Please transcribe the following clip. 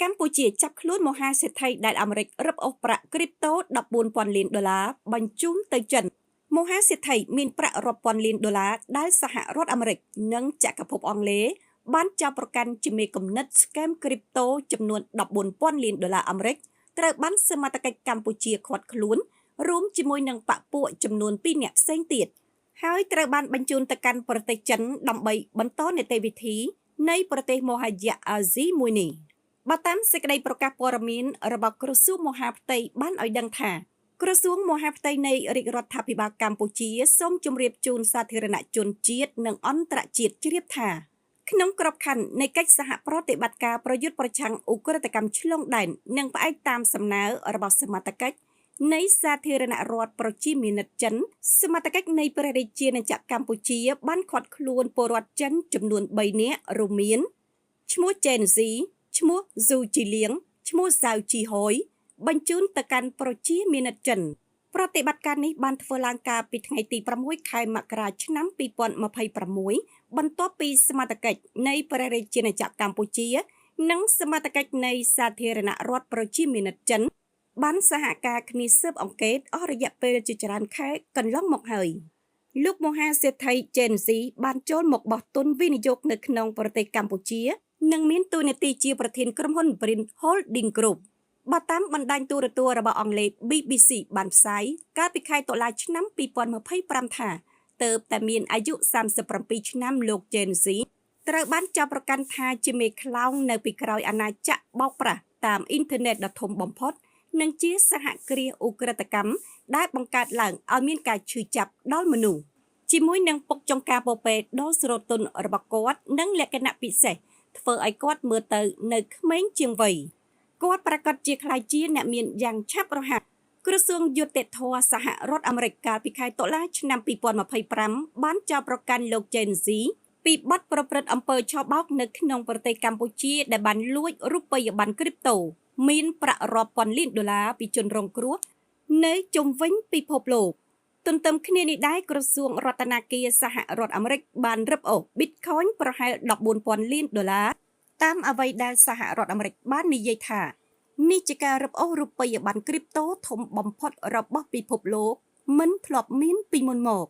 កម្ពុជាចាប់ខ្លួនមហាសេដ្ឋីដែលអាមេរិករឹបអូសប្រាក់គ្រីបតូ $14,000 លានបញ្ជូនទៅចិនមហាសេដ្ឋីមានប្រាក់រាប់ពាន់លានដុល្លារដែលសហរដ្ឋអាមេរិកនិងចក្រភពអង់គ្លេសបានចាប់ប្រកាន់ជាមេគំនិត scam គ្រីបតូចំនួន$14,000 លានអាមេរិកត្រូវបានសមត្ថកិច្ចកម្ពុជាឃាត់ខ្លួនរួមជាមួយនឹងបកពួកចំនួន2នាក់ផ្សេងទៀតហើយត្រូវបានបញ្ជូនទៅកាន់ប្រទេសចិនដើម្បីបន្តនីតិវិធីនៃប្រទេសមហាយៈអាស៊ីមួយនេះបើតាមសេចក្តីប្រកាសព័ត៌មានរបស់ក្រសួងមហាផ្ទៃបានឲ្យដឹងថាក្រសួងមហាផ្ទៃនៃរាជរដ្ឋាភិបាលកម្ពុជាសូមជម្រាបជូនសាធារណជនជាតិនិងអន្តរជាតិជ្រាបថាក្នុងក្របខ័ណ្ឌនៃកិច្ចសហប្រតិបត្តិការប្រយុទ្ធប្រឆាំងឧក្រិដ្ឋកម្មឆ្លងដែននិងផ្អែកតាមសំណើរបស់សមត្ថកិច្ចនៃសាធារណរដ្ឋប្រជាមានិតចិនសមត្ថកិច្ចនៃព្រះរាជាណាចក្រកម្ពុជាបានឃាត់ខ្លួនពលរដ្ឋចិនចំនួន3នាក់រួមមានឈ្មោះចេនស៊ីឈ្មោះស៊ូជីលៀងឈ្មោះសៅជីហុយបញ្ជូនទៅកាន់ប្រជាមានិតចិនប្រតិបត្តិការនេះបានធ្វើឡើងកាលពីថ្ងៃទី6ខែមករាឆ្នាំ2026បន្ទាប់ពីសមត្ថកិច្ចនៃព្រះរាជាណាចក្រកម្ពុជានិងសមត្ថកិច្ចនៃសាធារណរដ្ឋប្រជាមានិតចិនបានសហការគ្នាស៊ើបអង្កេតអស់រយៈពេលជាច្រើនខែកន្លងមកហើយលោកមហាសេដ្ឋីចេនស៊ីបានចូលមកបោះទុនវិនិយោគនៅក្នុងប្រទេសកម្ពុជានិងមានតួនាទីជាប្រធានក្រុមហ៊ុន Brin Holding Group បើតាមបណ្ដាញទូរទស្សន៍របស់អង់គ្លេស BBC បានផ្សាយកាលពីខែតុលាឆ្នាំ2025ថាទើបតែមានអាយុ37ឆ្នាំលោកចេនស៊ីត្រូវបានចាប់ប្រកាន់ថាជាមេខ្លោងនៅពីក្រោយអាណាចក្របោកប្រាស់តាមអ៊ីនធឺណិតដ៏ធំបំផុតនិងជាសហគ្រាសឧក្រិដ្ឋកម្មដែលបង្កើតឡើងឲ្យមានការឈឺចាប់ដល់មនុស្សជាមួយនឹងពុកចង្ការពពែដ៏ស្រទន់របស់គាត់និងលក្ខណៈពិសេសធ្វើឲ្យគាត់មើលទៅនៅក្មេងជាងវ័យគាត់ប្រកាសជាខ្លាចជាអ្នកមានយ៉ាងឆាប់រហ័សក្រសួងយុតិធម៌សហរដ្ឋអាមេរិកកាលពីខែតុលាឆ្នាំ2025បានចាប់ប្រកាន់លោកចេនស៊ីពីបទប្រព្រឹត្តអំពើឆបោកនៅក្នុងប្រទេសកម្ពុជាដែលបានលួចរូបិយប័ណ្ណគ្រីបតូមានប្រាក់រាប់ពាន់លានដុល្លារពីជនរងគ្រោះនៅជុំវិញពិភពលោកទន្ទឹមគ្នានេះដែរក្រសួងរដ្ឋាភិបាលសហរដ្ឋអាមេរិកបានរឹបអូស Bitcoin ប្រហែល$14,000 លានតាមអ្វីដែលសហរដ្ឋអាមេរិកបាននិយាយថានេះជាការរឹបអូសរូបិយប័ណ្ណគ្រីបតូធំបំផុតរបស់ពិភពលោកមិនធ្លាប់មានពីមុនមក